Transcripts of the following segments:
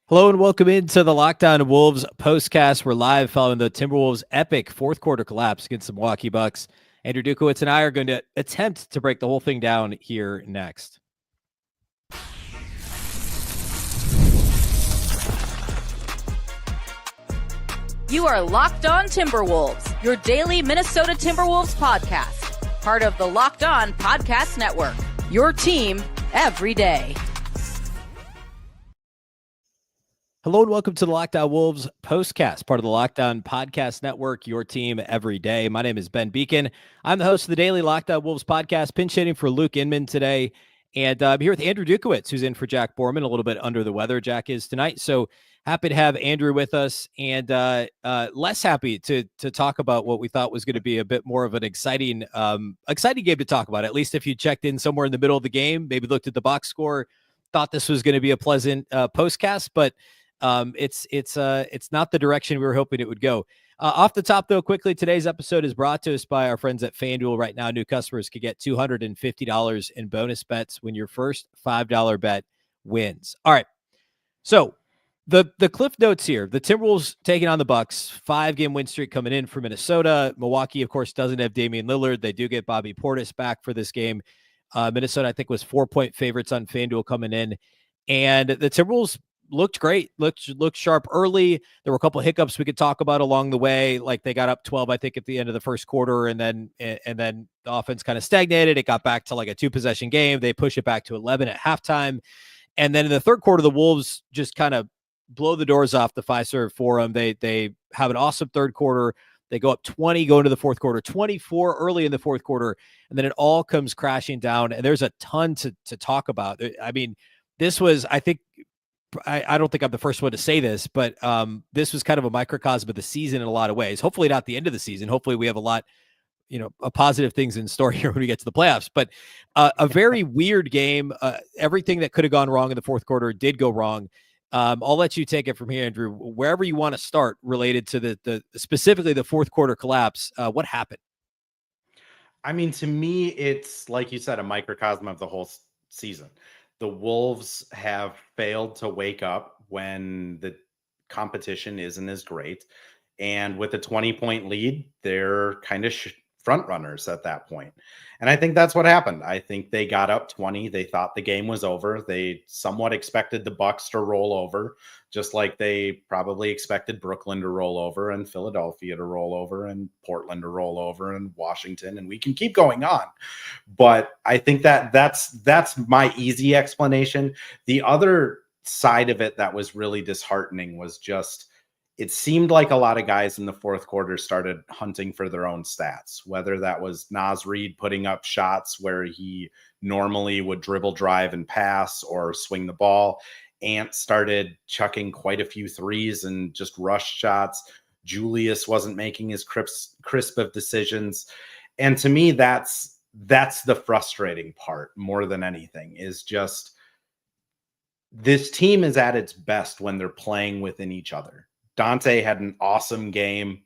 Hello and welcome into the Lockdown Wolves postcast. We're live following the Timberwolves' epic fourth quarter collapse against the Milwaukee Bucks. Andrew Dukowitz and I are going to attempt to break the whole thing down here next. You are Locked On Timberwolves, your daily Minnesota Timberwolves podcast, part of the Locked On Podcast Network, your team every day. Hello and welcome to the Lockdown Wolves postcast, part of the Lockdown Podcast Network, your team every day. My name is Ben Beecken. I'm the host of the daily Lockdown Wolves podcast, pinch hitting for Luke Inman today. And I'm here with Andrew Dukowitz, who's in for Jack Borman, a little bit under the weather. Jack is tonight. So happy to have Andrew with us, and less happy to talk about what we thought was going to be a bit more of an exciting game to talk about. At least if you checked in somewhere in the middle of the game, maybe looked at the box score, thought this was going to be a pleasant postcast, but it's not the direction we were hoping it would go. Off the top, though, quickly, today's episode is brought to us by our friends at FanDuel. Right now, new customers can get $250 in bonus bets when your first $5 bet wins. All right. So the cliff notes here: the Timberwolves taking on the Bucks, 5-game win streak coming in for Minnesota. Milwaukee, of course, doesn't have Damian Lillard. They do get Bobby Portis back for this game. Minnesota, I think, was 4-point favorites on FanDuel coming in, and the Timberwolves looked great, looked sharp early. There were a couple of hiccups we could talk about along the way. Like they got up 12, I think, at the end of the first quarter, and then the offense kind of stagnated. It got back to like a 2-possession game. They push it back to 11 at halftime. And then in the third quarter, the Wolves just kind of blow the doors off the Fiserv Forum. They have an awesome third quarter. They go up 20, go into the fourth quarter, 24 early in the fourth quarter, and then it all comes crashing down. And there's a ton to talk about. I mean, this was, I think, I don't think I'm the first one to say this, but this was kind of a microcosm of the season in a lot of ways. Hopefully not the end of the season. Hopefully we have a lot, of positive things in store here when we get to the playoffs. But a very weird game. Everything that could have gone wrong in the fourth quarter did go wrong. I'll let you take it from here, Andrew. Wherever you want to start related to the specifically the fourth quarter collapse. What happened? I mean, to me, it's like you said, a microcosm of the whole season. The Wolves have failed to wake up when the competition isn't as great. And with a 20-point lead, they're kind of front runners at that point. And I think that's what happened. I think they got up 20. They thought the game was over. They somewhat expected the Bucks to roll over, just like they probably expected Brooklyn to roll over and Philadelphia to roll over and Portland to roll over and Washington. And we can keep going on. But I think that's my easy explanation. The other side of it that was really disheartening was just, it seemed like a lot of guys in the fourth quarter started hunting for their own stats, whether that was Naz Reid putting up shots where he normally would dribble, drive, and pass or swing the ball. Ant started chucking quite a few threes and just rush shots. Julius wasn't making his crisp of decisions. And to me, that's the frustrating part more than anything, is just this team is at its best when they're playing within each other. Dante had an awesome game,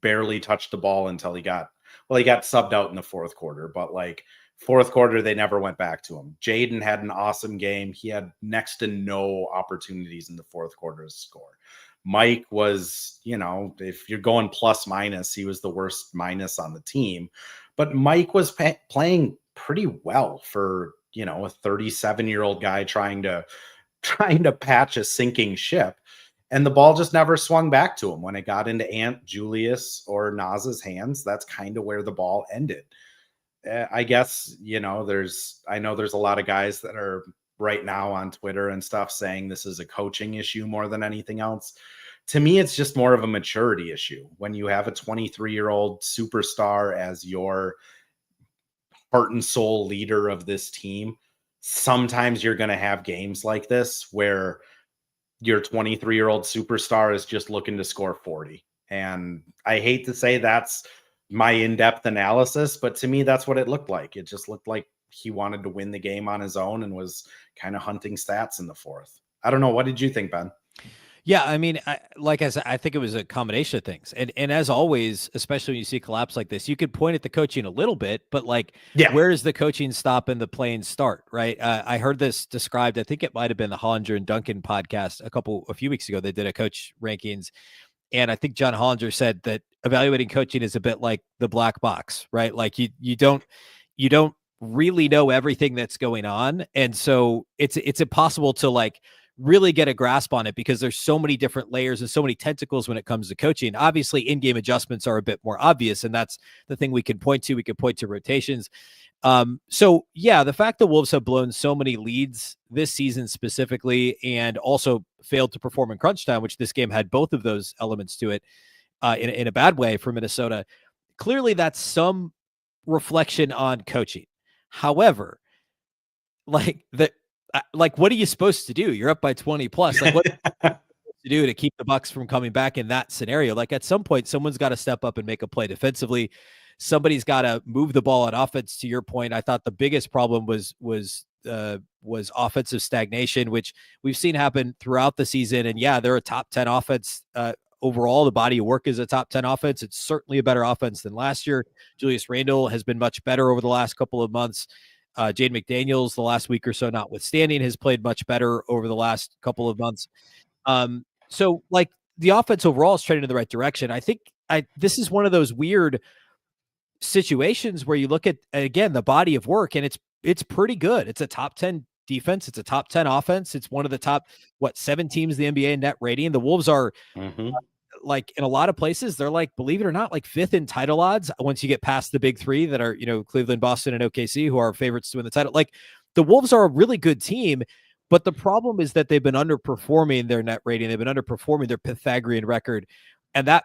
barely touched the ball until he got subbed out in the fourth quarter, but like fourth quarter, they never went back to him. Jaden had an awesome game. He had next to no opportunities in the fourth quarter to score. Mike was, if you're going plus minus, he was the worst minus on the team, but Mike was playing pretty well for, a 37-year-old guy trying to patch a sinking ship. And the ball just never swung back to him. When it got into Ant, Julius, or Naz's hands, that's kind of where the ball ended. I guess, I know there's a lot of guys that are right now on Twitter and stuff saying this is a coaching issue more than anything else. To me, it's just more of a maturity issue. When you have a 23-year-old superstar as your heart and soul leader of this team, sometimes you're going to have games like this where your 23-year-old superstar is just looking to score 40. And I hate to say that's my in-depth analysis, but to me, that's what it looked like. It just looked like he wanted to win the game on his own and was kind of hunting stats in the fourth. I don't know. What did you think, Ben? Yeah, I mean, like I said, I think it was a combination of things, and as always, especially when you see collapse like this, you could point at the coaching a little bit, but like, Yeah. where does the coaching stop and the playing start? Right? I heard this described. I think it might have been the Hollinger and Duncan podcast a few weeks ago. They did a coach rankings, and I think John Hollinger said that evaluating coaching is a bit like the black box, right? Like you don't really know everything that's going on, and so it's impossible to like really get a grasp on it because there's so many different layers and so many tentacles when it comes to coaching. Obviously, in-game adjustments are a bit more obvious, and that's the thing we can point to. We can point to rotations. So yeah, the fact the Wolves have blown so many leads this season specifically, and also failed to perform in crunch time, which this game had both of those elements to it, in a bad way for Minnesota. Clearly, that's some reflection on coaching. However, like what are you supposed to do? You're up by 20 plus. Like what to do to keep the Bucks from coming back in that scenario? Like at some point, someone's got to step up and make a play defensively. Somebody's got to move the ball on offense. To your point, I thought the biggest problem was offensive stagnation, which we've seen happen throughout the season. And yeah, they're a top 10 offense. Overall, the body of work is a top 10 offense. It's certainly a better offense than last year. Julius Randle has been much better over the last couple of months. Jaden McDaniels, the last week or so notwithstanding, has played much better over the last couple of months. So like the offense overall is trending in the right direction. I think this is one of those weird situations where you look at, again, the body of work, and it's pretty good. It's a top 10 defense. It's a top 10 offense. It's one of the top, 7 teams in the NBA in net rating. The Wolves are like in a lot of places, they're like, believe it or not, like 5th in title odds once you get past the big 3 that are, Cleveland, Boston, and OKC, who are favorites to win the title. Like the Wolves are a really good team, but the problem is that they've been underperforming their net rating. They've been underperforming their Pythagorean record, and that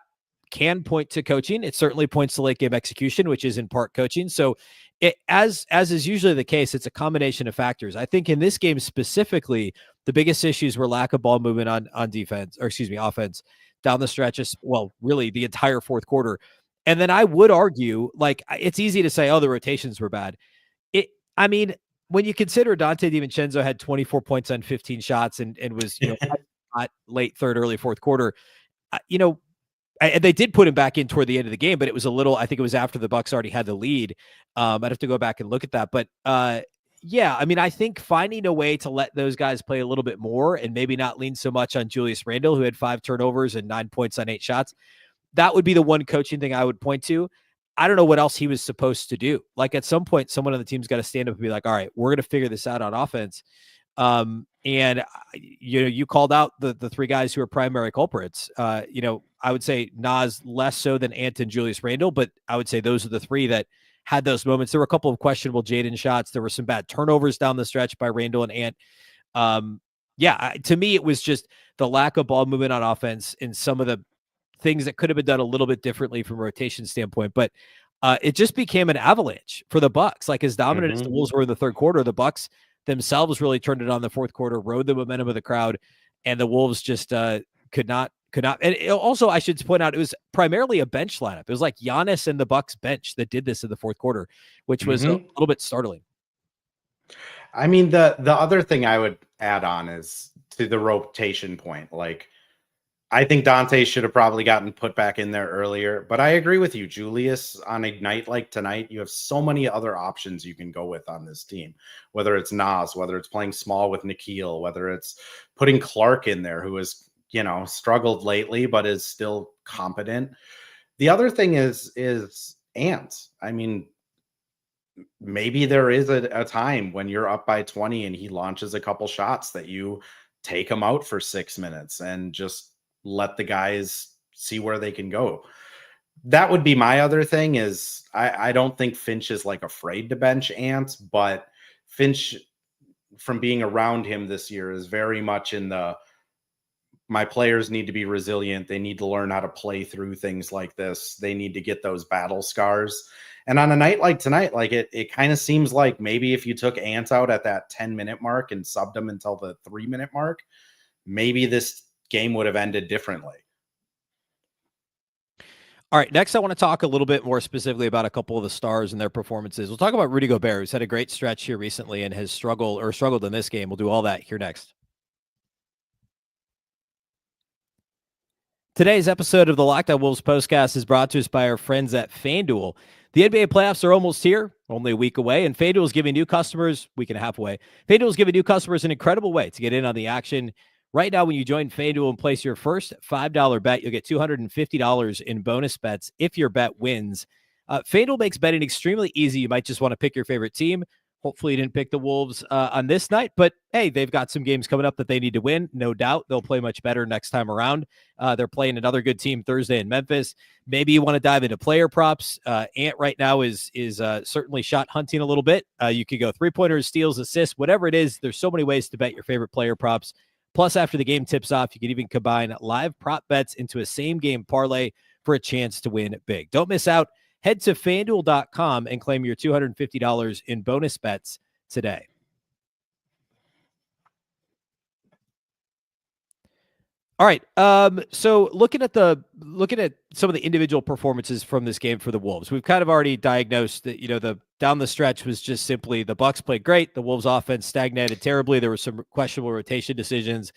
can point to coaching. It certainly points to late game execution, which is in part coaching. So it, as is usually the case, it's a combination of factors. I think in this game specifically, the biggest issues were lack of ball movement on defense, or excuse me, offense down the stretches. Well, really the entire fourth quarter. And then I would argue, like, it's easy to say, oh, the rotations were bad. I mean, when you consider Dante DiVincenzo had 24 points on 15 shots and was, hot late third, early fourth quarter, and they did put him back in toward the end of the game, but it was I think it was after the Bucks already had the lead. I'd have to go back and look at that. But yeah, I mean, I think finding a way to let those guys play a little bit more and maybe not lean so much on Julius Randle, who had 5 turnovers and 9 points on 8 shots, that would be the one coaching thing I would point to. I don't know what else he was supposed to do. Like at some point, someone on the team's got to stand up and be like, all right, we're going to figure this out on offense. And you called out the 3 guys who are primary culprits. I would say Nas less so than Ant and Julius Randle, but I would say those are the 3 that had those moments. There were a couple of questionable Jaden shots. There were some bad turnovers down the stretch by Randle and Ant. To me, it was just the lack of ball movement on offense and some of the things that could have been done a little bit differently from a rotation standpoint. But it just became an avalanche for the Bucks. Like as dominant as the Wolves were in the third quarter, the Bucks themselves really turned it on the fourth quarter, rode the momentum of the crowd, and the Wolves just could not. And also, I should point out, it was primarily a bench lineup. It was like Giannis and the Bucks bench that did this in the fourth quarter, which was a little bit startling. I mean, the other thing I would add on is to the rotation point. Like, I think Dante should have probably gotten put back in there earlier, but I agree with you, Julius. On a night like tonight, you have so many other options you can go with on this team, whether it's Nas, whether it's playing small with Nikhil, whether it's putting Clark in there, who has, struggled lately, but is still competent. The other thing is Ant. I mean, maybe there is a time when you're up by 20 and he launches a couple shots that you take him out for 6 minutes and just let the guys see where they can go. That would be my other thing is I don't think Finch is like afraid to bench Ant, but Finch, from being around him this year, is very much in my players need to be resilient. They need to learn how to play through things like this. They need to get those battle scars. And on a night like tonight, like it kind of seems like maybe if you took Ant out at that 10-minute mark and subbed him until the 3-minute mark, maybe this game would have ended differently. All right, next I want to talk a little bit more specifically about a couple of the stars and their performances. We'll talk about Rudy Gobert, who's had a great stretch here recently and has struggled in this game. We'll do all that here next. Today's episode of the Locked On Wolves postcast is brought to us by our friends at FanDuel. The NBA playoffs are almost here, only a week away, and FanDuel is giving new customers, week and a half away. FanDuel is giving new customers an incredible way to get in on the action. Right now, when you join FanDuel and place your first $5 bet, you'll get $250 in bonus bets if your bet wins. FanDuel makes betting extremely easy. You might just want to pick your favorite team. Hopefully you didn't pick the Wolves on this night, but hey, they've got some games coming up that they need to win. No doubt they'll play much better next time around. They're playing another good team Thursday in Memphis. Maybe you want to dive into player props. Ant right now is certainly shot hunting a little bit. You could go three-pointers, steals, assists, whatever it is. There's so many ways to bet your favorite player props. Plus, after the game tips off, you can even combine live prop bets into a same-game parlay for a chance to win big. Don't miss out. Head to FanDuel.com and claim your $250 in bonus bets today. All right. So looking at some of the individual performances from this game for the Wolves, we've kind of already diagnosed that, the down the stretch was just simply the Bucks played great. The Wolves offense stagnated terribly. There were some questionable rotation decisions.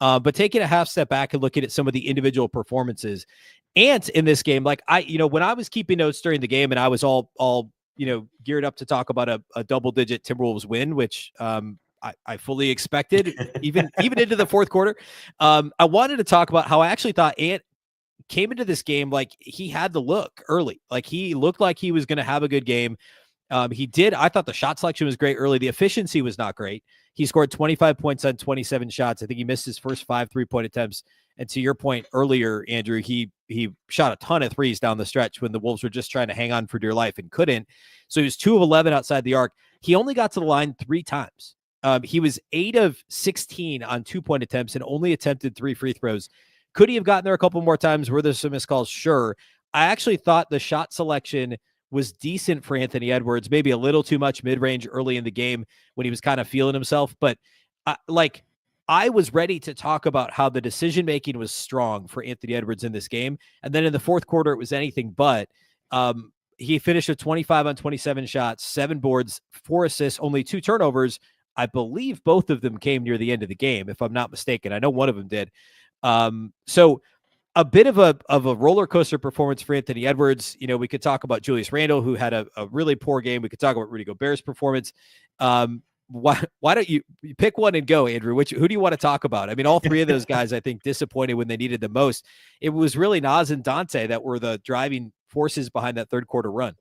But taking a half step back and looking at some of the individual performances, and in this game, like when I was keeping notes during the game and I was all geared up to talk about a double-digit Timberwolves win, which I fully expected, even into the fourth quarter. I wanted to talk about how I actually thought Ant came into this game like he had the look early. Like he looked like he was going to have a good game. He did. I thought the shot selection was great early. The efficiency was not great. He scored 25 points on 27 shots. I think he missed his first 5 3-point attempts. And to your point earlier, Andrew, he shot a ton of threes down the stretch when the Wolves were just trying to hang on for dear life and couldn't. So he was 2 of 11 outside the arc. He only got to the line 3 times. He was 8 of 16 on 2-point attempts and only attempted 3 free throws. Could he have gotten there a couple more times? Were there some missed calls? Sure. I actually thought the shot selection was decent for Anthony Edwards, maybe a little too much mid-range early in the game when he was kind of feeling himself. But I was ready to talk about how the decision-making was strong for Anthony Edwards in this game. And then in the fourth quarter, it was anything but. He finished with 25 on 27 shots, 7 boards, 4 assists, only 2 turnovers. I believe both of them came near the end of the game, if I'm not mistaken. I know one of them did. So a bit of a roller coaster performance for Anthony Edwards. We could talk about Julius Randle, who had a really poor game. We could talk about Rudy Gobert's performance. Why don't you pick one and go, Andrew? Who do you want to talk about? I mean, all 3 of those guys, I think, disappointed when they needed the most. It was really Naz and Dante that were the driving forces behind that third quarter run.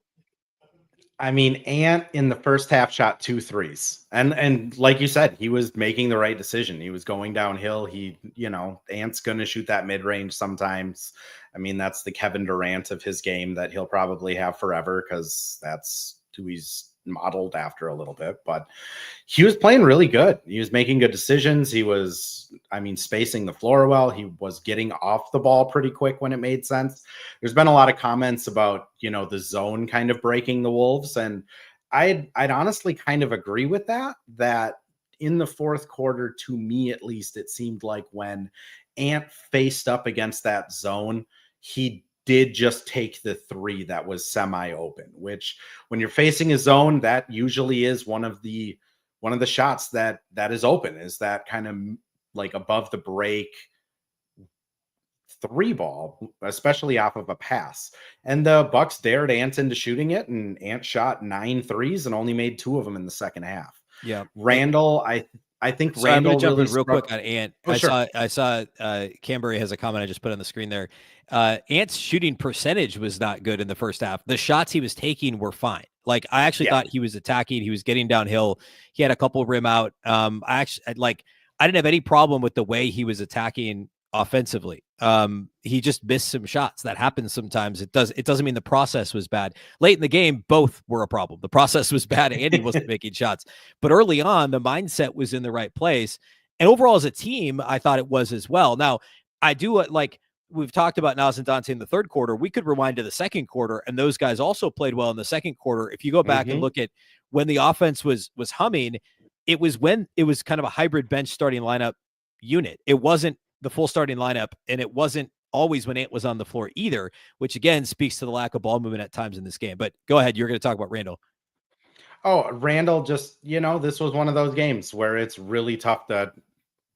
I mean, Ant in the first half shot 2 threes. And like you said, he was making the right decision. He was going downhill. Ant's going to shoot that mid-range sometimes. I mean, that's the Kevin Durant of his game that he'll probably have forever because that's who he's modeled after a little bit. But he was playing really good. He was making good decisions. He was, spacing the floor well. He was getting off the ball pretty quick when it made sense. There's been a lot of comments about, the zone kind of breaking the Wolves. And I'd honestly kind of agree with that in the fourth quarter, to me, at least, it seemed like when Ant faced up against that zone, he did just take the 3 that was semi-open, which when you're facing a zone, that usually is one of the shots that is open, is that kind of like above the break 3 ball, especially off of a pass. And the Bucks dared Ant into shooting it, and Ant shot 9 threes and only made 2 of them in the second half. Yeah. Randle, I think so Randle I'm gonna really jump in real quick on Ant. Oh, sure. I saw Camberry has a comment I just put on the screen there. Ant's shooting percentage was not good in the first half. The shots he was taking were fine. Like I actually thought he was attacking. He was getting downhill. He had a couple rim out. I didn't have any problem with the way he was attacking offensively. He just missed some shots. That happens sometimes. It doesn't mean the process was bad. Late in the game, both were a problem. The process was bad and he wasn't making shots. But early on, the mindset was in the right place. And overall as a team, I thought it was as well. Now, I do we've talked about Naz and Dante in the third quarter. We could rewind to the second quarter, and those guys also played well in the second quarter. If you go back and look at when the offense was humming, it was when it was kind of a hybrid bench starting lineup unit. It wasn't the full starting lineup, and it wasn't always when Ant was on the floor either, which again speaks to the lack of ball movement at times in this game. But go ahead, you're going to talk about Randle. Oh, Randle just, this was one of those games where it's really tough to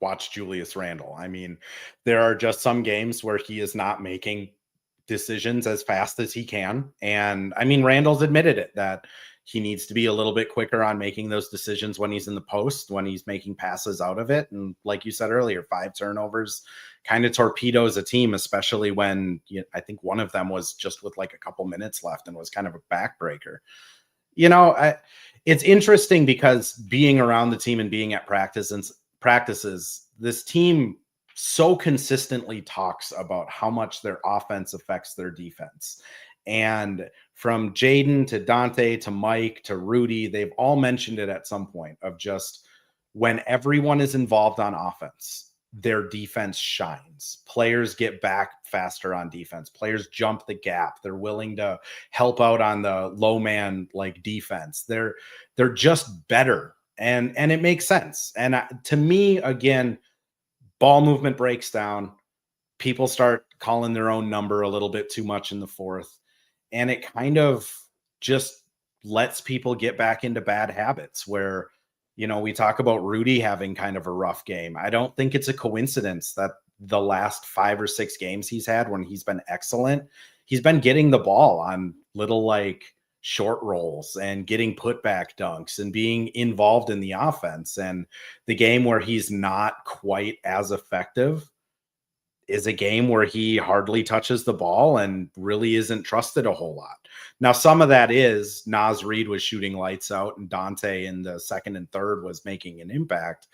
watch Julius Randle. I mean, there are just some games where he is not making decisions as fast as he can. And I mean, Randall's admitted it, that he needs to be a little bit quicker on making those decisions when he's in the post, when he's making passes out of it. And like you said earlier, 5 turnovers kind of torpedoes a team, especially when I think one of them was just with like a couple minutes left and was kind of a backbreaker. It's interesting because being around the team and being at practices, this team so consistently talks about how much their offense affects their defense. And from Jaden to Dante to Mike to Rudy, they've all mentioned it at some point of just when everyone is involved on offense, their defense shines. Players get back faster on defense. Players jump the gap. They're willing to help out on the low man like defense. They're just better. And it makes sense. And to me, again, ball movement breaks down. People start calling their own number a little bit too much in the fourth. And it kind of just lets people get back into bad habits where, we talk about Rudy having kind of a rough game. I don't think it's a coincidence that the last 5 or 6 games he's had when he's been excellent, he's been getting the ball on little like short rolls and getting putback dunks and being involved in the offense. And the game where he's not quite as effective is a game where he hardly touches the ball and really isn't trusted a whole lot. Now, some of that is Naz Reid was shooting lights out and Dante in the second and third was making an impact.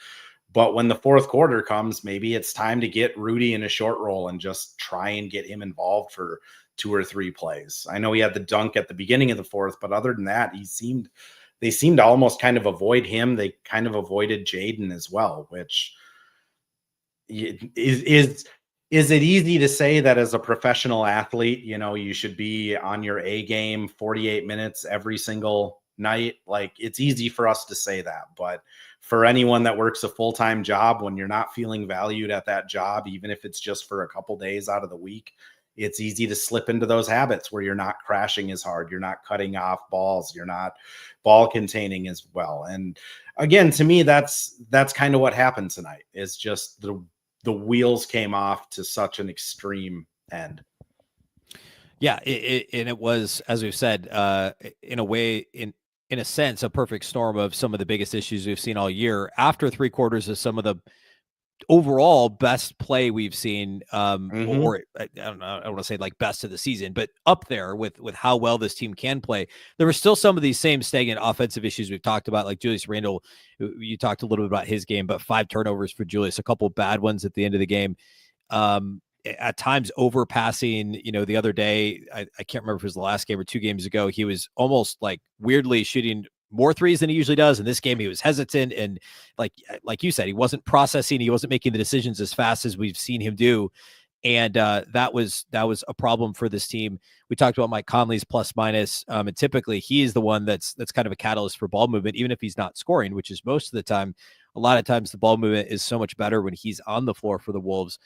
But when the fourth quarter comes, maybe it's time to get Rudy in a short roll and just try and get him involved for 2 or 3 plays. I know he had the dunk at the beginning of the fourth, but other than that, they seemed to almost kind of avoid him. They kind of avoided Jaden as well, which is it easy to say that as a professional athlete, you should be on your A game 48 minutes every single night? Like, it's easy for us to say that, but for anyone that works a full-time job, when you're not feeling valued at that job, even if it's just for a couple days out of the week, it's easy to slip into those habits where you're not crashing as hard. You're not cutting off balls. You're not ball containing as well. And again, to me, that's kind of what happened tonight. Is just the wheels came off to such an extreme end. Yeah. And it was, as we've said, in a way, in a sense, a perfect storm of some of the biggest issues we've seen all year after 3 quarters of some of the overall best play we've seen, or I don't know, I don't want to say like best of the season, but up there with how well this team can play. There were still some of these same stagnant offensive issues we've talked about, like Julius Randle. You talked a little bit about his game, but 5 turnovers for Julius, a couple bad ones at the end of the game. At times overpassing, the other day, I can't remember if it was the last game or 2 games ago, he was almost like weirdly shooting more threes than he usually does. In this game, he was hesitant. And like you said, he wasn't processing. He wasn't making the decisions as fast as we've seen him do. And that was a problem for this team. We talked about Mike Conley's plus minus. And typically he is the one that's kind of a catalyst for ball movement, even if he's not scoring, which is most of the time. A lot of times the ball movement is so much better when he's on the floor for the Wolves.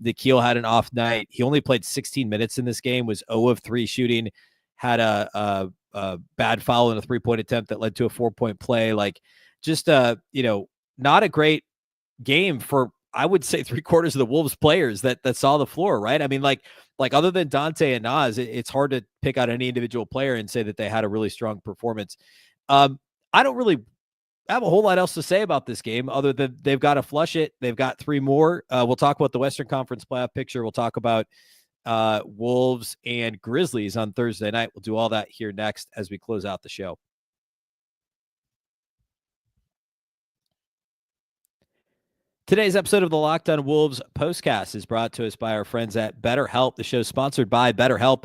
Nikhil had an off night. He only played 16 minutes in this game, was 0 of 3 shooting, had a bad foul in a 3-point attempt that led to a 4-point play. Like, just not a great game for, I would say, 3/4 of the Wolves players that saw the floor, right? I mean, like other than Dante and Naz, it's hard to pick out any individual player and say that they had a really strong performance. I don't really have a whole lot else to say about this game other than they've got to flush it. They've got 3 more. We'll talk about the Western Conference playoff picture. We'll talk about Wolves and Grizzlies on Thursday night. We'll do all that here next as we close out the show. Today's episode of the Locked On Wolves postcast is brought to us by our friends at Betterhelp. The show is sponsored by Betterhelp.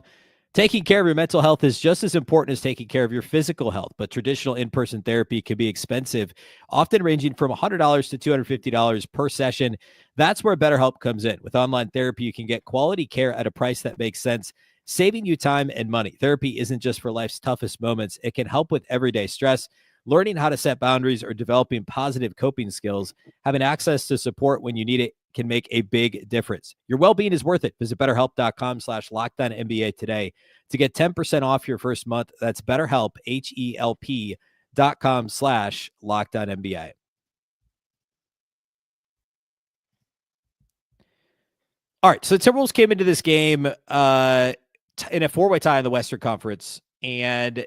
Taking care of your mental health is just as important as taking care of your physical health, but traditional in-person therapy can be expensive, often ranging from $100 to $250 per session. That's where BetterHelp comes in. With online therapy, you can get quality care at a price that makes sense, saving you time and money. Therapy isn't just for life's toughest moments. It can help with everyday stress, learning how to set boundaries, or developing positive coping skills. Having access to support when you need it can make a big difference. Your well-being is worth it. Visit BetterHelp.com/LockedOnNBA today to get 10% off your first month. That's BetterHelp, HELP.com/LockedOnNBA. All right, so the Timberwolves came into this game in a four-way tie in the Western Conference, and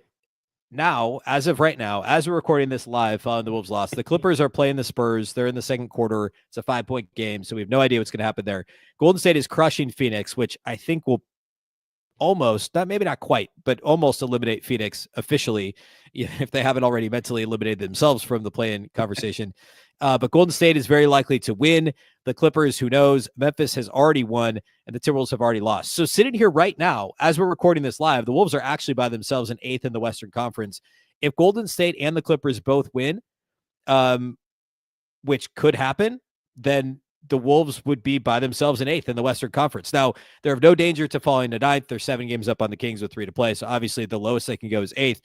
now, as of right now, as we're recording this live following the Wolves loss, the Clippers are playing the Spurs. They're in the second quarter. It's a 5-point game, so we have no idea what's going to happen there. Golden State is crushing Phoenix, which I think will almost, maybe not quite, but almost eliminate Phoenix officially, if they haven't already mentally eliminated themselves from the play-in conversation. But Golden State is very likely to win. The Clippers, who knows? Memphis has already won, and the Timberwolves have already lost. So sitting here right now, as we're recording this live, the Wolves are actually by themselves in 8th in the Western Conference. If Golden State and the Clippers both win, which could happen, then the Wolves would be by themselves in 8th in the Western Conference. Now, they're of no danger to falling to 9th. They're 7 games up on the Kings with 3 to play. So obviously the lowest they can go is 8th.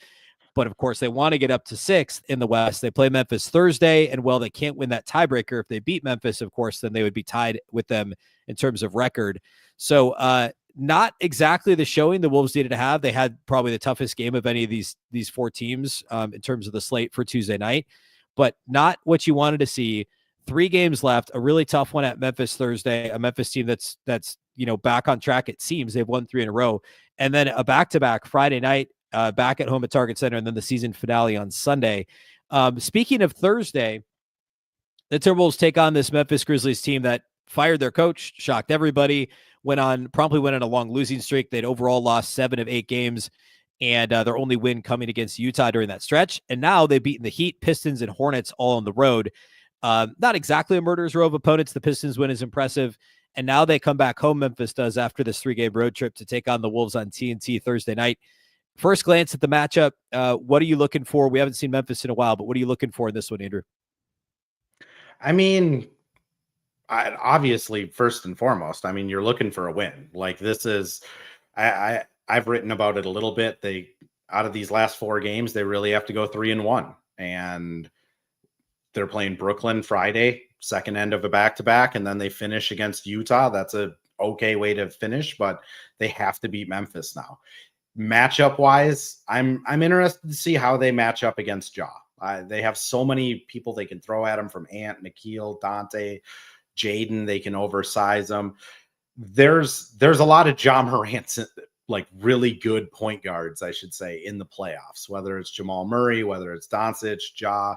But of course, they want to get up to 6th in the West. They play Memphis Thursday, and they can't win that tiebreaker. If they beat Memphis, of course, then they would be tied with them in terms of record. So not exactly the showing the Wolves needed to have. They had probably the toughest game of any of these 4 teams in terms of the slate for Tuesday night, but not what you wanted to see. 3 games left, a really tough one at Memphis Thursday, a Memphis team that's back on track. It seems they've won 3 in a row, and then a back-to-back Friday night, back at home at Target Center, and then the season finale on Sunday. Speaking of Thursday, the Timberwolves take on this Memphis Grizzlies team that fired their coach, shocked everybody, promptly went on a long losing streak. They'd overall lost 7 of 8 games, and their only win coming against Utah during that stretch. And now they've beaten the Heat, Pistons, and Hornets all on the road. Not exactly a murderer's row of opponents. The Pistons win is impressive. And now they come back home, Memphis does, after this 3-game road trip to take on the Wolves on TNT Thursday night. First glance at the matchup, what are you looking for? We haven't seen Memphis in a while, but what are you looking for in this one, Andrew? I mean, obviously, first and foremost, you're looking for a win. Like, this is, I've written about it a little bit. They, out of these last 4 games, they really have to go 3-1, and they're playing Brooklyn Friday, second end of a back-to-back, and then they finish against Utah. That's a okay way to finish, but they have to beat Memphis now. Matchup wise, I'm interested to see how they match up against Ja. They have so many people they can throw at him, from Ant, Nikhil, Dante, Jaden. They can oversize them. There's a lot of Ja Morant, like really good point guards, I should say, in the playoffs, whether it's Jamal Murray, whether it's Doncic, Ja.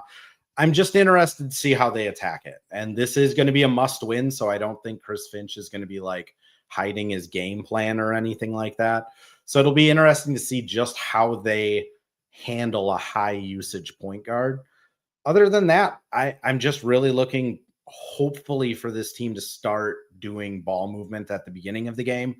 I'm just interested to see how they attack it. And this is going to be a must win. So I don't think Chris Finch is going to be like hiding his game plan or anything like that. So it'll be interesting to see just how they handle a high usage point guard. Other than that, I'm just really looking, hopefully, for this team to start doing ball movement at the beginning of the game,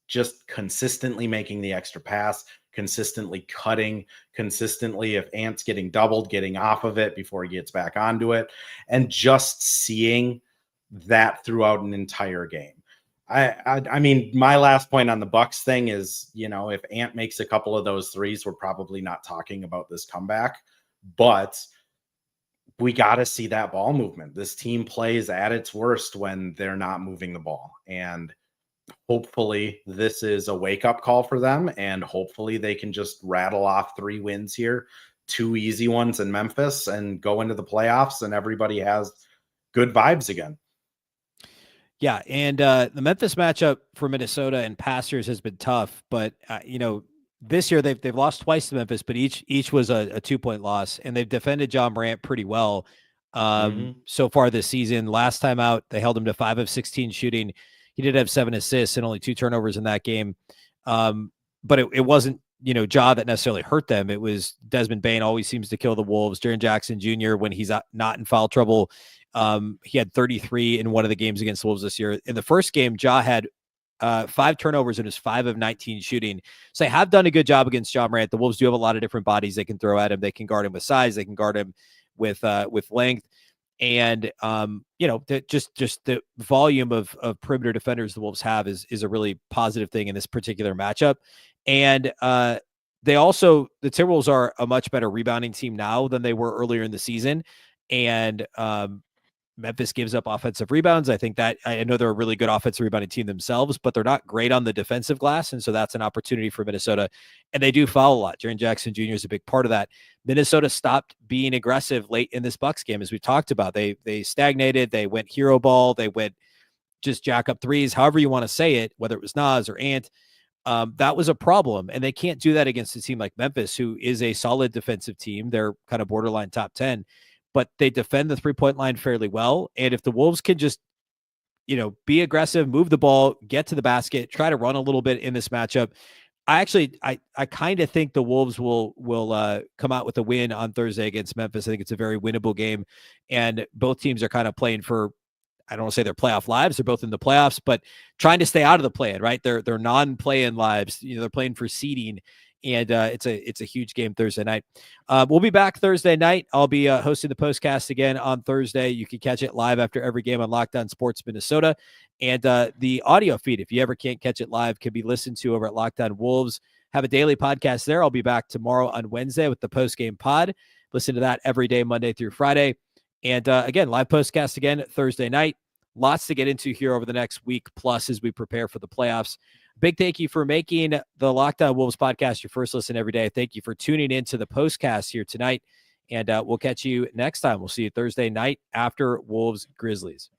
just consistently making the extra pass, consistently cutting, consistently, if Ant's getting doubled, getting off of it before he gets back onto it, and just seeing that throughout an entire game. I mean, my last point on the Bucks thing is, if Ant makes a couple of those threes, we're probably not talking about this comeback, but we got to see that ball movement. This team plays at its worst when they're not moving the ball. And hopefully this is a wake-up call for them, and hopefully they can just rattle off 3 wins here, 2 easy ones in Memphis, and go into the playoffs, and everybody has good vibes again. Yeah, and the Memphis matchup for Minnesota and past years has been tough, but this year they've lost twice to Memphis, but each was a 2-point loss, and they've defended Ja Morant pretty well so far this season. Last time out, they held him to 5 of 16 shooting. He did have 7 assists and only 2 turnovers in that game, but it wasn't Ja that necessarily hurt them. It was Desmond Bane always seems to kill the Wolves. Jaren Jackson Jr., when he's not in foul trouble, he had 33 in one of the games against the Wolves this year. In the first game, Ja had 5 turnovers and was 5 of 19 shooting. So they have done a good job against Ja Morant. The Wolves do have a lot of different bodies they can throw at him. They can guard him with size. They can guard him with length. And, just the volume of perimeter defenders the Wolves have is a really positive thing in this particular matchup. And the Timberwolves are a much better rebounding team now than they were earlier in the season. And Memphis gives up offensive rebounds. I think that I know they're a really good offensive rebounding team themselves, but they're not great on the defensive glass. And so that's an opportunity for Minnesota. And they do foul a lot. Jaren Jackson Jr. is a big part of that. Minnesota stopped being aggressive late in this Bucks game, as we talked about. They stagnated. They went hero ball. They went just jack up threes, however you want to say it, whether it was Nas or Ant. That was a problem. And they can't do that against a team like Memphis, who is a solid defensive team. They're kind of borderline top 10, but they defend the 3-point line fairly well. And if the Wolves can just, be aggressive, move the ball, get to the basket, try to run a little bit in this matchup, I kind of think the Wolves will come out with a win on Thursday against Memphis. I think it's a very winnable game, and both teams are kind of playing for, I don't want to say their playoff lives. They're both in the playoffs, but trying to stay out of the play-in, right? They're non-play-in lives. They're playing for seeding, and it's a huge game Thursday night. We'll be back Thursday night. I'll be hosting the postcast again on Thursday. You can catch it live after every game on Locked On Sports Minnesota, and the audio feed, if you ever can't catch it live, can be listened to over at Locked On Wolves. Have a daily podcast there. I'll be back tomorrow on Wednesday with the post-game pod. Listen to that every day, Monday through Friday. And again, live postcast again Thursday night. Lots to get into here over the next week plus as we prepare for the playoffs. Big thank you for making the Locked On Wolves podcast your first listen every day. Thank you for tuning in to the postcast here tonight. And we'll catch you next time. We'll see you Thursday night after Wolves Grizzlies.